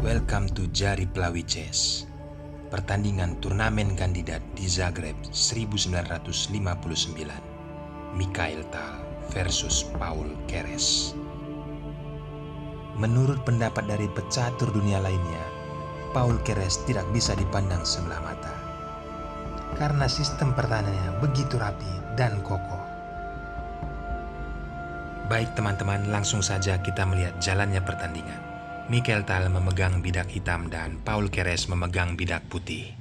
Welcome to Jari Plawi Chess. Pertandingan turnamen kandidat di Zagreb 1959. Mikhail Tal versus Paul Keres. Menurut pendapat dari pecatur dunia lainnya, Paul Keres tidak bisa dipandang sebelah mata karena sistem pertahanannya begitu rapi dan kokoh. Baik teman-teman, langsung saja kita melihat jalannya pertandingan. Mikhail Tal memegang bidak hitam dan Paul Keres memegang bidak putih.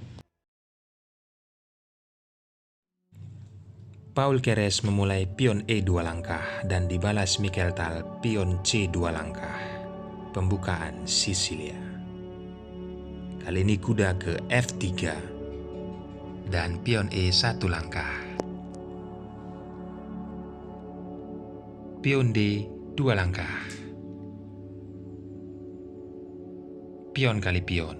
Paul Keres memulai pion E2 langkah dan dibalas Mikhail Tal pion C2 langkah. Pembukaan Sisilia. Kali ini kuda ke F3 dan pion E1 langkah. Pion D 2 langkah. Pion kali pion.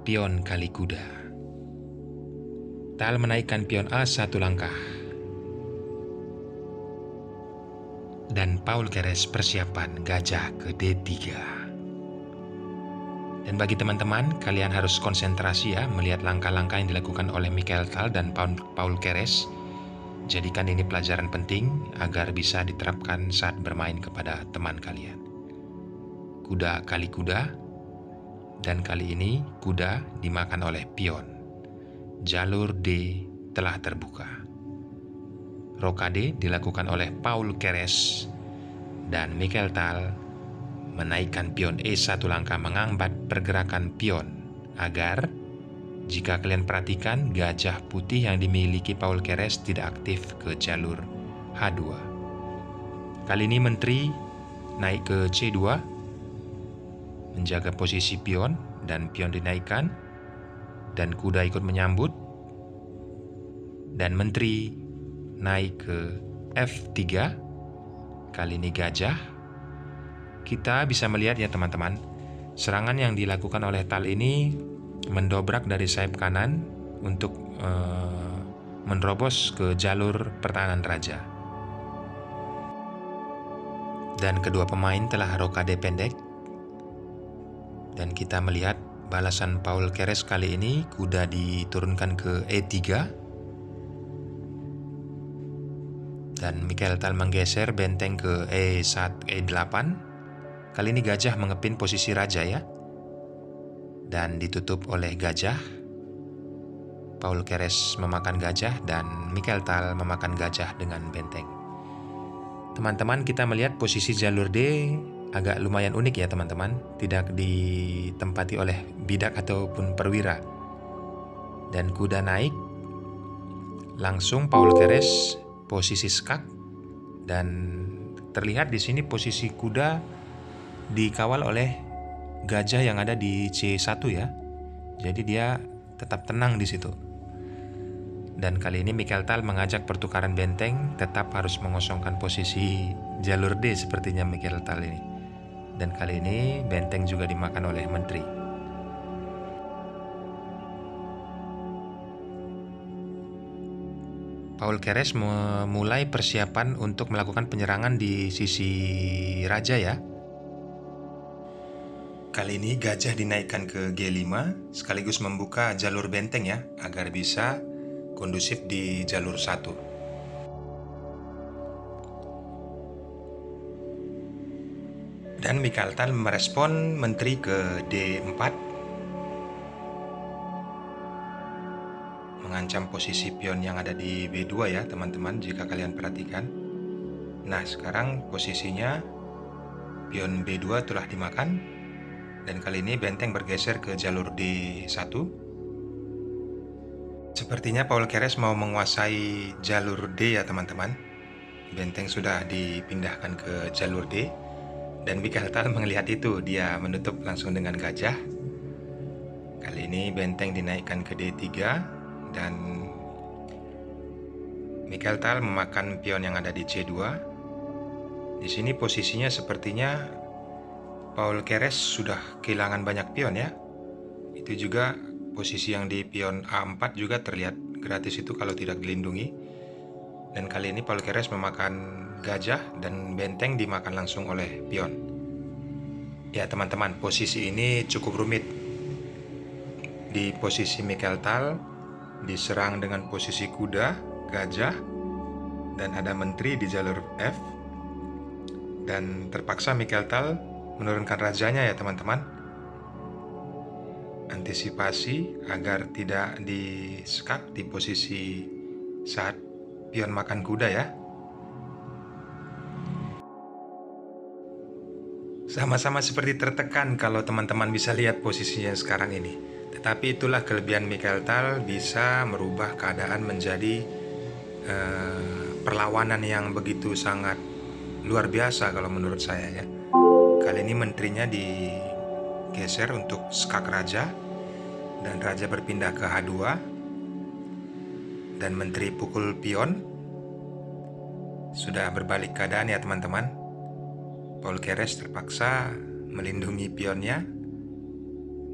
Pion kali kuda. Tal menaikkan pion A1 langkah. Dan Paul Keres persiapan gajah ke D3. Dan bagi teman-teman, kalian harus konsentrasi ya melihat langkah-langkah yang dilakukan oleh Mikhail Tal dan Paul Keres. Jadikan ini pelajaran penting agar bisa diterapkan saat bermain kepada teman kalian. Kuda kali kuda, dan kali ini kuda dimakan oleh pion. Jalur D telah terbuka. Rokade dilakukan oleh Paul Keres dan Mikhail Tal menaikkan pion E1 langkah menghambat pergerakan pion agar jika kalian perhatikan, gajah putih yang dimiliki Paul Keres tidak aktif ke jalur H2. Kali ini menteri naik ke C2, menjaga posisi pion, dan pion dinaikkan, dan kuda ikut menyambut, dan menteri naik ke F3. Kali ini gajah. Kita bisa melihat ya teman-teman, serangan yang dilakukan oleh Tal ini mendobrak dari sayap kanan untuk menerobos ke jalur pertahanan raja. Dan kedua pemain telah rokade pendek. Dan kita melihat balasan Paul Keres kali ini, kuda diturunkan ke E3. Dan Mikhail Tal menggeser benteng ke E1, E8. Kali ini gajah mengepin posisi raja ya. Dan ditutup oleh gajah. Paul Keres memakan gajah dan Mikhail Tal memakan gajah dengan benteng. Teman-teman, kita melihat posisi jalur D agak lumayan unik ya teman-teman. Tidak ditempati oleh bidak ataupun perwira. Dan kuda naik. Langsung Paul Keres posisi skak. Dan terlihat di sini posisi kuda dikawal oleh gajah yang ada di C1 ya. Jadi dia tetap tenang di situ. Dan kali ini Mikhail Tal mengajak pertukaran benteng, tetap harus mengosongkan posisi jalur D sepertinya Mikhail Tal ini. Dan kali ini benteng juga dimakan oleh menteri. Paul Keres memulai persiapan untuk melakukan penyerangan di sisi raja ya. Kali ini gajah dinaikkan ke G5 sekaligus membuka jalur benteng ya agar bisa kondusif di jalur 1. Dan Mikhail Tal merespon menteri ke D4 mengancam posisi pion yang ada di B2 ya teman-teman jika kalian perhatikan. Nah, sekarang posisinya pion B2 telah dimakan. Dan kali ini benteng bergeser ke jalur D1. Sepertinya Paul Keres mau menguasai jalur D ya teman-teman. Benteng sudah dipindahkan ke jalur D. Dan Mikhail Tal melihat itu, dia menutup langsung dengan gajah. Kali ini benteng dinaikkan ke D3. Dan Mikhail Tal memakan pion yang ada di C2. Di sini posisinya sepertinya Paul Keres sudah kehilangan banyak pion ya. Itu juga posisi yang di pion A4 juga terlihat gratis itu kalau tidak dilindungi. Dan kali ini Paul Keres memakan gajah dan benteng dimakan langsung oleh pion. Ya teman-teman, posisi ini cukup rumit. Di posisi Mikhail Tal diserang dengan posisi kuda, gajah, dan ada menteri di jalur F. Dan terpaksa Mikhail Tal menurunkan rajanya ya teman-teman. Antisipasi agar tidak diskak di posisi saat pion makan kuda ya. Sama-sama seperti tertekan kalau teman-teman bisa lihat posisinya sekarang ini. Tetapi itulah kelebihan Mikhail Tal, bisa merubah keadaan menjadi perlawanan yang begitu sangat luar biasa kalau menurut saya ya. Kali ini menterinya digeser untuk skak raja, dan raja berpindah ke H2, dan menteri pukul pion. Sudah berbalik keadaan ya teman-teman. Paul Keres terpaksa melindungi pionnya,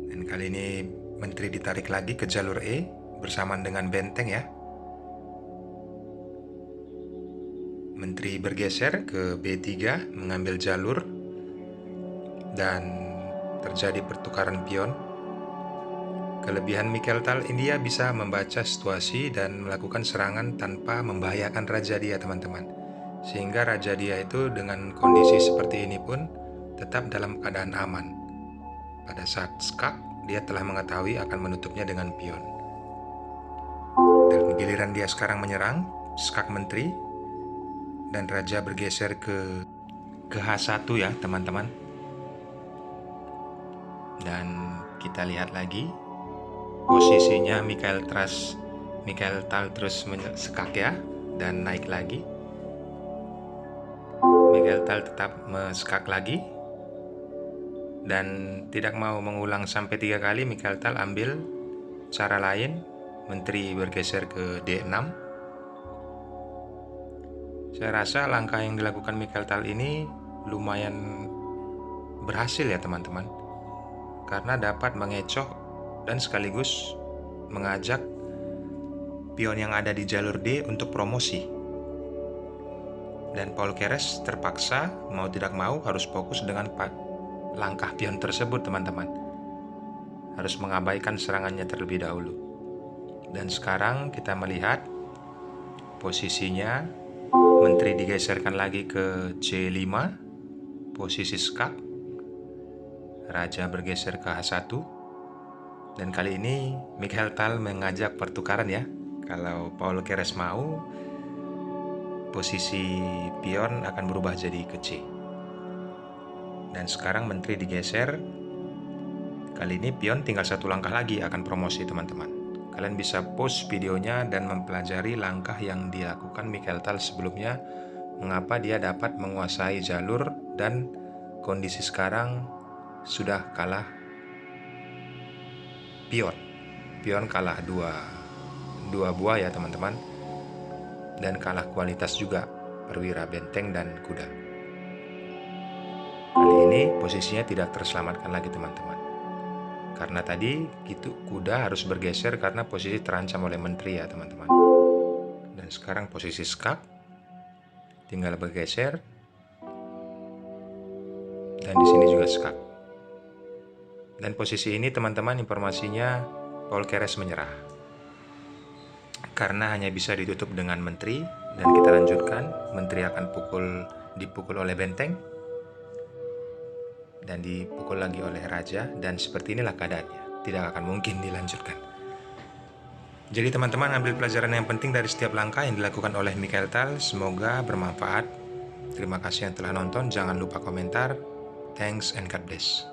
dan kali ini menteri ditarik lagi ke jalur E bersamaan dengan benteng ya. Menteri bergeser ke B3 mengambil jalur, dan terjadi pertukaran pion. Kelebihan Mikhail Tal, India bisa membaca situasi dan melakukan serangan tanpa membahayakan raja dia teman-teman. Sehingga raja dia itu dengan kondisi seperti ini pun tetap dalam keadaan aman. Pada saat skak, dia telah mengetahui akan menutupnya dengan pion. Dan giliran dia sekarang menyerang, skak menteri, dan raja bergeser ke H1 ya teman-teman. Dan kita lihat lagi posisinya Mikhail Tal terus skak ya, dan naik lagi. Mikhail Tal tetap skak lagi, dan tidak mau mengulang sampai 3 kali. Mikhail Tal ambil cara lain, menteri bergeser ke D6. Saya rasa langkah yang dilakukan Mikhail Tal ini lumayan berhasil ya teman-teman, karena dapat mengecoh dan sekaligus mengajak pion yang ada di jalur D untuk promosi. Dan Paul Keres terpaksa mau tidak mau harus fokus dengan langkah pion tersebut teman-teman. Harus mengabaikan serangannya terlebih dahulu. Dan sekarang kita melihat posisinya menteri digeserkan lagi ke C5, posisi skak. Raja bergeser ke H1. Dan kali ini Mikhail Tal mengajak pertukaran ya. Kalau Paul Keres mau, posisi pion akan berubah jadi ke C. Dan sekarang menteri digeser. Kali ini pion tinggal 1 langkah lagi akan promosi teman-teman. Kalian bisa pause videonya dan mempelajari langkah yang dilakukan Mikhail Tal sebelumnya, mengapa dia dapat menguasai jalur, dan kondisi sekarang sudah kalah pion. Pion kalah dua buah ya teman-teman, dan kalah kualitas juga perwira benteng dan kuda. Kali ini posisinya tidak terselamatkan lagi teman-teman, karena tadi kuda harus bergeser karena posisi terancam oleh menteri ya teman-teman. Dan sekarang posisi skak tinggal bergeser, dan di sini juga skak. Dan posisi ini teman-teman, informasinya Paul Keres menyerah karena hanya bisa ditutup dengan menteri. Dan kita lanjutkan, menteri akan dipukul oleh benteng, dan dipukul lagi oleh raja, dan seperti inilah keadaannya, tidak akan mungkin dilanjutkan. Jadi teman-teman, ambil pelajaran yang penting dari setiap langkah yang dilakukan oleh Mikhail Tal. Semoga bermanfaat. Terima kasih yang telah nonton, jangan lupa komentar. Thanks and God bless.